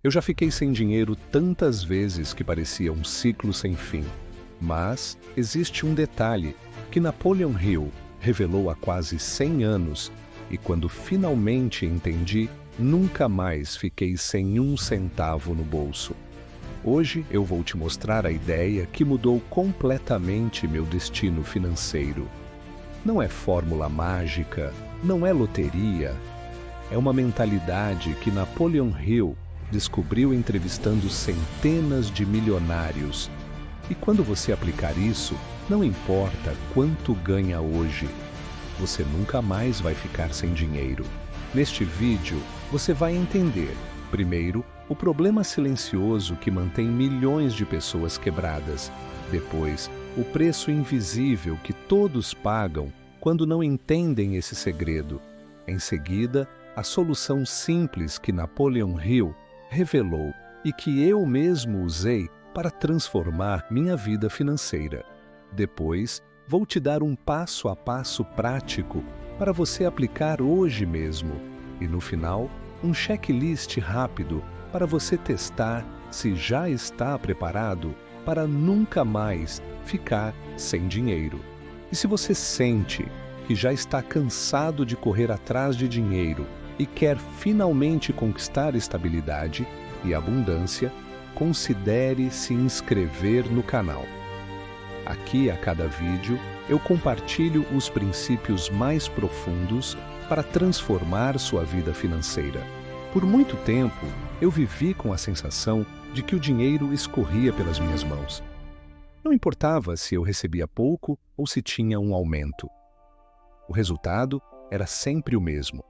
Eu já fiquei sem dinheiro tantas vezes que parecia um ciclo sem fim. Mas existe um detalhe que Napoleon Hill revelou há quase 100 anos e quando finalmente entendi, nunca mais fiquei sem um centavo no bolso. Hoje eu vou te mostrar a ideia que mudou completamente meu destino financeiro. Não é fórmula mágica, não é loteria. É uma mentalidade que Napoleon Hill descobriu entrevistando centenas de milionários. E quando você aplicar isso, não importa quanto ganha hoje, você nunca mais vai ficar sem dinheiro. Neste vídeo, você vai entender, primeiro, o problema silencioso que mantém milhões de pessoas quebradas. Depois, o preço invisível que todos pagam quando não entendem esse segredo. Em seguida, a solução simples que Napoleon Hill revelou e que eu mesmo usei para transformar minha vida financeira. Depois, vou te dar um passo a passo prático para você aplicar hoje mesmo. E no final, um checklist rápido para você testar se já está preparado para nunca mais ficar sem dinheiro. E se você sente que já está cansado de correr atrás de dinheiro e quer finalmente conquistar estabilidade e abundância, considere se inscrever no canal. Aqui, a cada vídeo, eu compartilho os princípios mais profundos para transformar sua vida financeira. Por muito tempo, eu vivi com a sensação de que o dinheiro escorria pelas minhas mãos. Não importava se eu recebia pouco ou se tinha um aumento. O resultado era sempre o mesmo.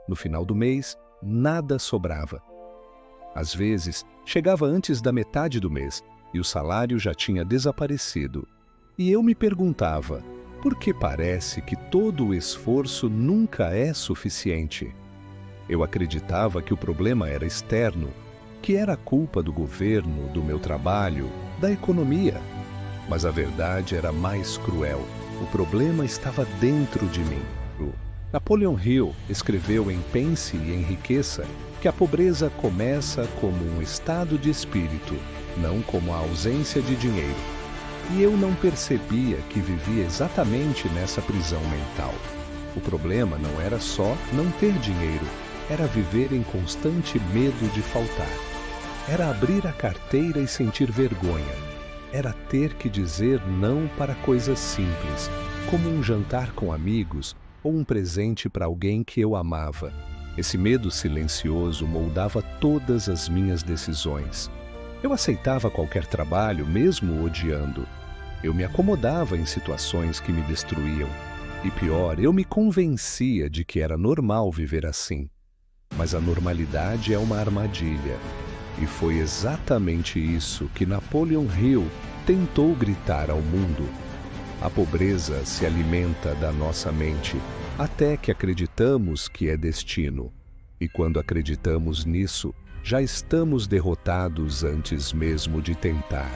No final do mês, nada sobrava. Às vezes, chegava antes da metade do mês e o salário já tinha desaparecido. E eu me perguntava, por que parece que todo o esforço nunca é suficiente? Eu acreditava que o problema era externo, que era culpa do governo, do meu trabalho, da economia. Mas a verdade era mais cruel. O problema estava dentro de mim. Napoleon Hill escreveu em Pense e Enriqueça que a pobreza começa como um estado de espírito, não como a ausência de dinheiro. E eu não percebia que vivia exatamente nessa prisão mental. O problema não era só não ter dinheiro, era viver em constante medo de faltar. Era abrir a carteira e sentir vergonha. Era ter que dizer não para coisas simples, como um jantar com amigos ou um presente para alguém que eu amava. Esse medo silencioso moldava todas as minhas decisões. Eu aceitava qualquer trabalho, mesmo odiando. Eu me acomodava em situações que me destruíam. E pior, eu me convencia de que era normal viver assim. Mas a normalidade é uma armadilha. E foi exatamente isso que Napoleon Hill tentou gritar ao mundo. A pobreza se alimenta da nossa mente, até que acreditamos que é destino. E quando acreditamos nisso, já estamos derrotados antes mesmo de tentar.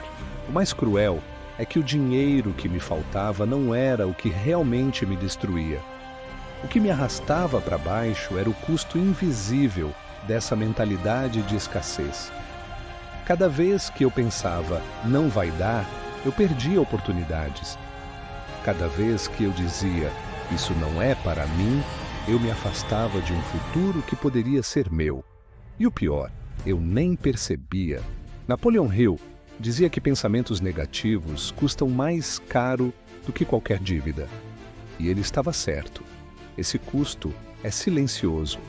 O mais cruel é que o dinheiro que me faltava não era o que realmente me destruía. O que me arrastava para baixo era o custo invisível dessa mentalidade de escassez. Cada vez que eu pensava, não vai dar, eu perdia oportunidades. Cada vez que eu dizia, isso não é para mim, eu me afastava de um futuro que poderia ser meu. E o pior, eu nem percebia. Napoleon Hill dizia que pensamentos negativos custam mais caro do que qualquer dívida. E ele estava certo. Esse custo é silencioso.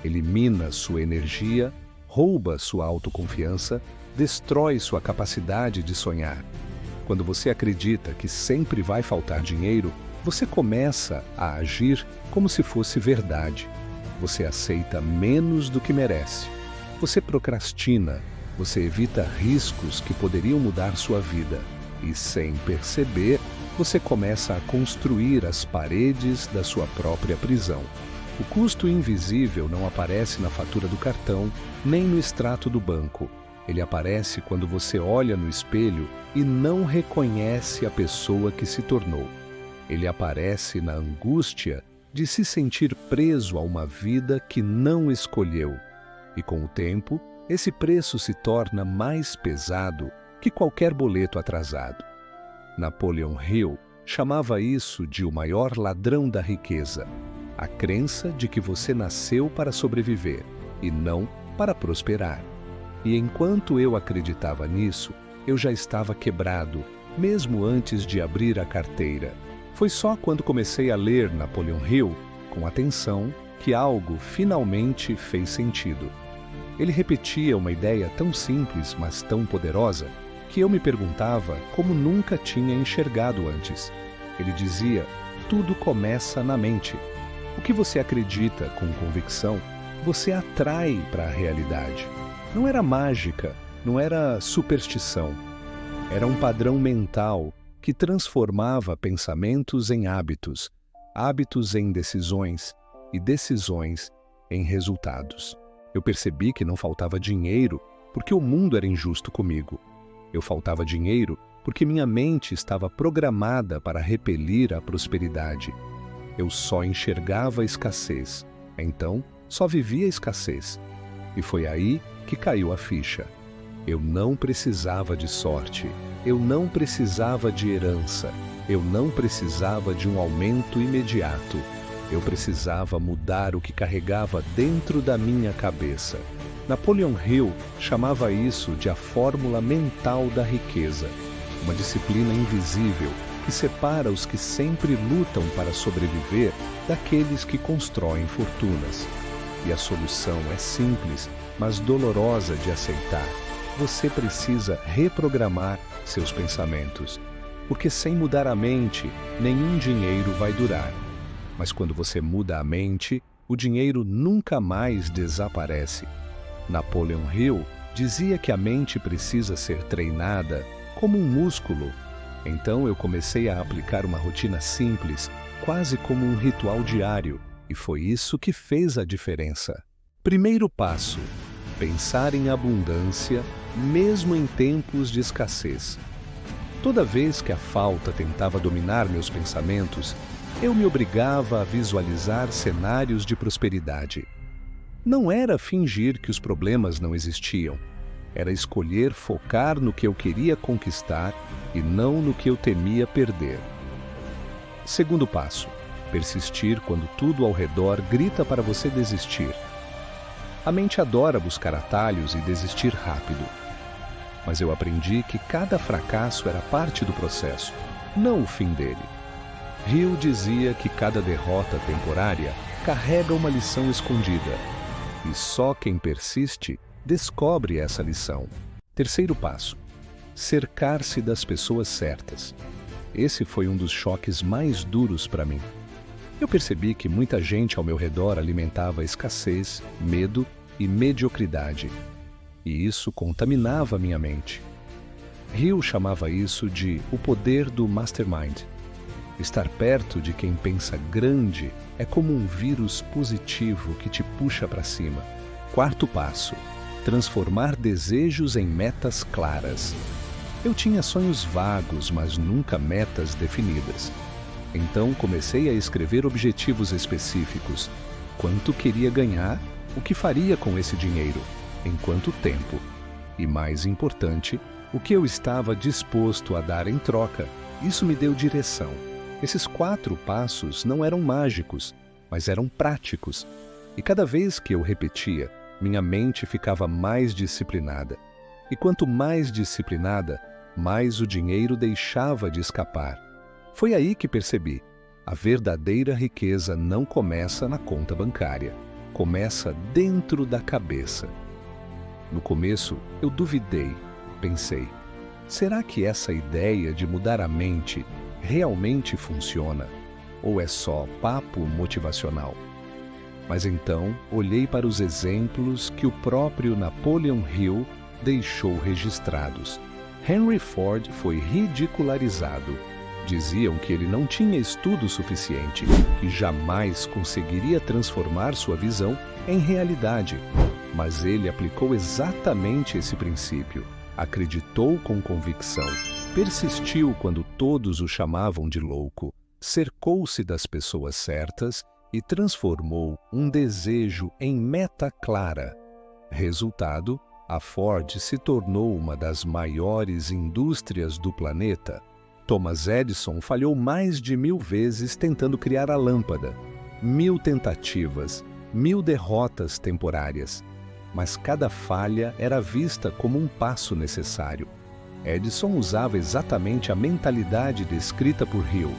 Ele mina sua energia, rouba sua autoconfiança, destrói sua capacidade de sonhar. Quando você acredita que sempre vai faltar dinheiro, você começa a agir como se fosse verdade. Você aceita menos do que merece. Você procrastina. Você evita riscos que poderiam mudar sua vida. E, sem perceber, você começa a construir as paredes da sua própria prisão. O custo invisível não aparece na fatura do cartão, nem no extrato do banco. Ele aparece quando você olha no espelho e não reconhece a pessoa que se tornou. Ele aparece na angústia de se sentir preso a uma vida que não escolheu. E com o tempo, esse preço se torna mais pesado que qualquer boleto atrasado. Napoleon Hill chamava isso de o maior ladrão da riqueza, a crença de que você nasceu para sobreviver e não para prosperar. E enquanto eu acreditava nisso, eu já estava quebrado, mesmo antes de abrir a carteira. Foi só quando comecei a ler Napoleon Hill com atenção que algo finalmente fez sentido. Ele repetia uma ideia tão simples, mas tão poderosa, que eu me perguntava como nunca tinha enxergado antes. Ele dizia: tudo começa na mente. O que você acredita com convicção, você atrai para a realidade. Não era mágica, não era superstição. Era um padrão mental que transformava pensamentos em hábitos, hábitos em decisões e decisões em resultados. Eu percebi que não faltava dinheiro porque o mundo era injusto comigo. Eu faltava dinheiro porque minha mente estava programada para repelir a prosperidade. Eu só enxergava a escassez, então só vivia a escassez. E foi aí que caiu a ficha. Eu não precisava de sorte, eu não precisava de herança, eu não precisava de um aumento imediato. Eu precisava mudar o que carregava dentro da minha cabeça. Napoleon Hill chamava isso de a fórmula mental da riqueza, uma disciplina invisível que separa os que sempre lutam para sobreviver daqueles que constroem fortunas. E a solução é simples, mas dolorosa de aceitar. Você precisa reprogramar seus pensamentos, porque sem mudar a mente, nenhum dinheiro vai durar. Mas quando você muda a mente, o dinheiro nunca mais desaparece. Napoleon Hill dizia que a mente precisa ser treinada como um músculo. Então eu comecei a aplicar uma rotina simples, quase como um ritual diário, e foi isso que fez a diferença. Primeiro passo: pensar em abundância, mesmo em tempos de escassez. Toda vez que a falta tentava dominar meus pensamentos, eu me obrigava a visualizar cenários de prosperidade. Não era fingir que os problemas não existiam. Era escolher focar no que eu queria conquistar e não no que eu temia perder. Segundo passo: persistir quando tudo ao redor grita para você desistir. A mente adora buscar atalhos e desistir rápido. Mas eu aprendi que cada fracasso era parte do processo, não o fim dele. Hill dizia que cada derrota temporária carrega uma lição escondida. E só quem persiste descobre essa lição. Terceiro passo: cercar-se das pessoas certas. Esse foi um dos choques mais duros para mim. Eu percebi que muita gente ao meu redor alimentava escassez, medo e mediocridade. E isso contaminava minha mente. Hill chamava isso de o poder do mastermind. Estar perto de quem pensa grande é como um vírus positivo que te puxa para cima. Quarto passo: transformar desejos em metas claras. Eu tinha sonhos vagos, mas nunca metas definidas. Então comecei a escrever objetivos específicos. Quanto queria ganhar, o que faria com esse dinheiro, em quanto tempo. E mais importante, o que eu estava disposto a dar em troca. Isso me deu direção. Esses 4 passos não eram mágicos, mas eram práticos. E cada vez que eu repetia, minha mente ficava mais disciplinada. E quanto mais disciplinada, mais o dinheiro deixava de escapar. Foi aí que percebi: a verdadeira riqueza não começa na conta bancária, começa dentro da cabeça. No começo, eu duvidei, pensei: será que essa ideia de mudar a mente realmente funciona? Ou é só papo motivacional? Mas então olhei para os exemplos que o próprio Napoleon Hill deixou registrados. Henry Ford foi ridicularizado. Diziam que ele não tinha estudo suficiente, que jamais conseguiria transformar sua visão em realidade. Mas ele aplicou exatamente esse princípio. Acreditou com convicção, persistiu quando todos o chamavam de louco, cercou-se das pessoas certas e transformou um desejo em meta clara. Resultado: A Ford se tornou uma das maiores indústrias do planeta. Thomas Edison falhou mais de 1000 vezes tentando criar a lâmpada. 1000 tentativas, 1000 derrotas temporárias. Mas cada falha era vista como um passo necessário. Edison usava exatamente a mentalidade descrita por Hill.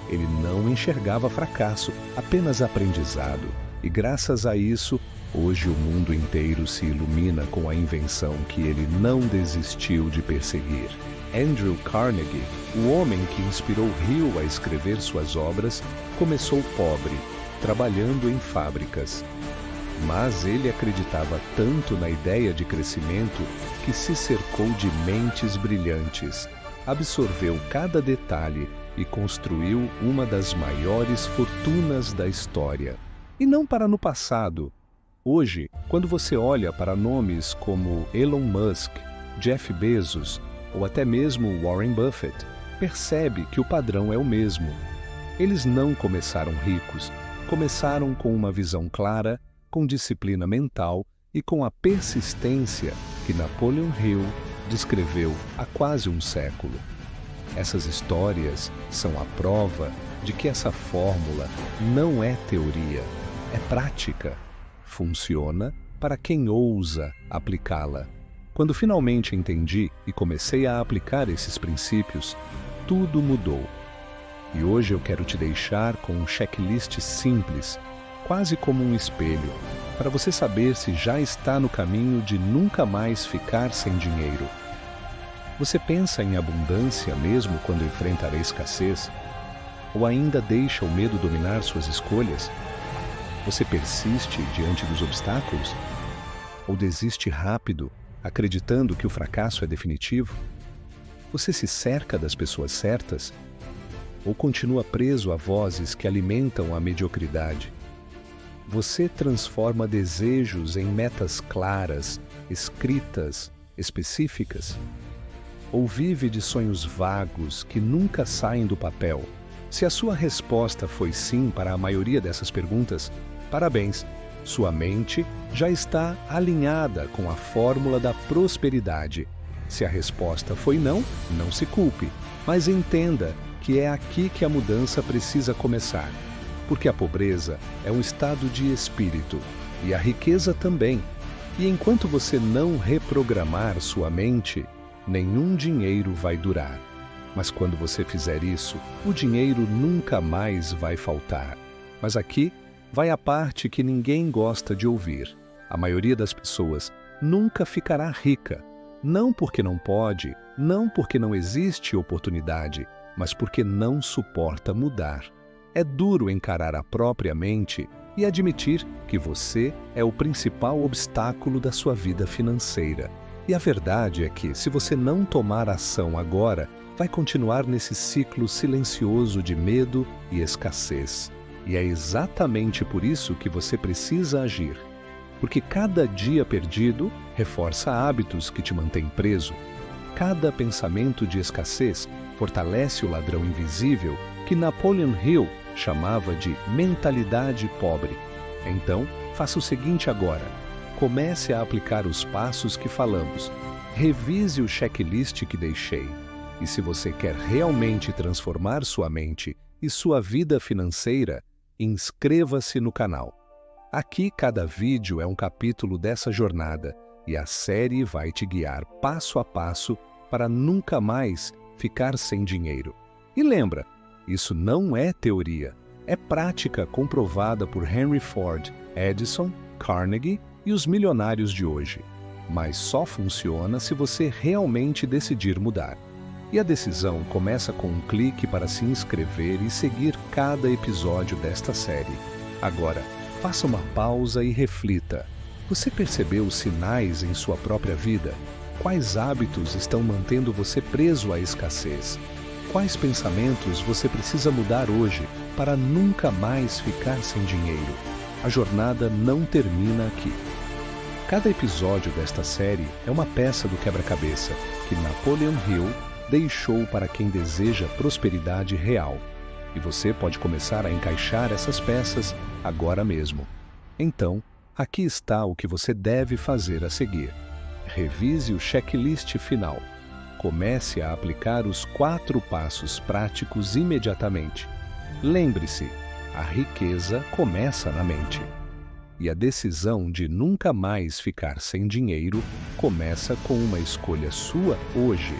Ele não enxergava fracasso, apenas aprendizado. E graças a isso, hoje o mundo inteiro se ilumina com a invenção que ele não desistiu de perseguir. Andrew Carnegie, o homem que inspirou Hill a escrever suas obras, começou pobre, trabalhando em fábricas. Mas ele acreditava tanto na ideia de crescimento que se cercou de mentes brilhantes, absorveu cada detalhe e construiu uma das maiores fortunas da história. E não para no passado. Hoje, quando você olha para nomes como Elon Musk, Jeff Bezos ou até mesmo Warren Buffett, percebe que o padrão é o mesmo. Eles não começaram ricos, começaram com uma visão clara, com disciplina mental e com a persistência que Napoleon Hill descreveu há quase um século. Essas histórias são a prova de que essa fórmula não é teoria, é prática. Funciona para quem ousa aplicá-la. Quando finalmente entendi e comecei a aplicar esses princípios, tudo mudou. E hoje eu quero te deixar com um checklist simples, quase como um espelho, para você saber se já está no caminho de nunca mais ficar sem dinheiro. Você pensa em abundância mesmo quando enfrentar a escassez? Ou ainda deixa o medo dominar suas escolhas? Você persiste diante dos obstáculos? Ou desiste rápido, acreditando que o fracasso é definitivo? Você se cerca das pessoas certas? Ou continua preso a vozes que alimentam a mediocridade? Você transforma desejos em metas claras, escritas, específicas? Ou vive de sonhos vagos que nunca saem do papel? Se a sua resposta foi sim para a maioria dessas perguntas, parabéns! Sua mente já está alinhada com a fórmula da prosperidade. Se a resposta foi não, não se culpe, mas entenda que é aqui que a mudança precisa começar. Porque a pobreza é um estado de espírito e a riqueza também. E enquanto você não reprogramar sua mente, nenhum dinheiro vai durar. Mas quando você fizer isso, o dinheiro nunca mais vai faltar. Mas aqui vai a parte que ninguém gosta de ouvir. A maioria das pessoas nunca ficará rica. Não porque não pode, não porque não existe oportunidade, mas porque não suporta mudar. É duro encarar a própria mente e admitir que você é o principal obstáculo da sua vida financeira. E a verdade é que, se você não tomar ação agora, vai continuar nesse ciclo silencioso de medo e escassez. E é exatamente por isso que você precisa agir. Porque cada dia perdido reforça hábitos que te mantêm preso. Cada pensamento de escassez fortalece o ladrão invisível que Napoleon Hill chamava de mentalidade pobre. Então, faça o seguinte agora. Comece a aplicar os passos que falamos. Revise o checklist que deixei. E se você quer realmente transformar sua mente e sua vida financeira, inscreva-se no canal. Aqui cada vídeo é um capítulo dessa jornada e a série vai te guiar passo a passo para nunca mais ficar sem dinheiro. E lembra, isso não é teoria, é prática comprovada por Henry Ford, Edison, Carnegie e os milionários de hoje. Mas só funciona se você realmente decidir mudar. E a decisão começa com um clique para se inscrever e seguir cada episódio desta série. Agora, faça uma pausa e reflita. Você percebeu sinais em sua própria vida? Quais hábitos estão mantendo você preso à escassez? Quais pensamentos você precisa mudar hoje para nunca mais ficar sem dinheiro? A jornada não termina aqui. Cada episódio desta série é uma peça do quebra-cabeça que Napoleon Hill deixou para quem deseja prosperidade real. E você pode começar a encaixar essas peças agora mesmo. Então, aqui está o que você deve fazer a seguir. Revise o checklist final. Comece a aplicar os 4 passos práticos imediatamente. Lembre-se, a riqueza começa na mente. E a decisão de nunca mais ficar sem dinheiro começa com uma escolha sua hoje.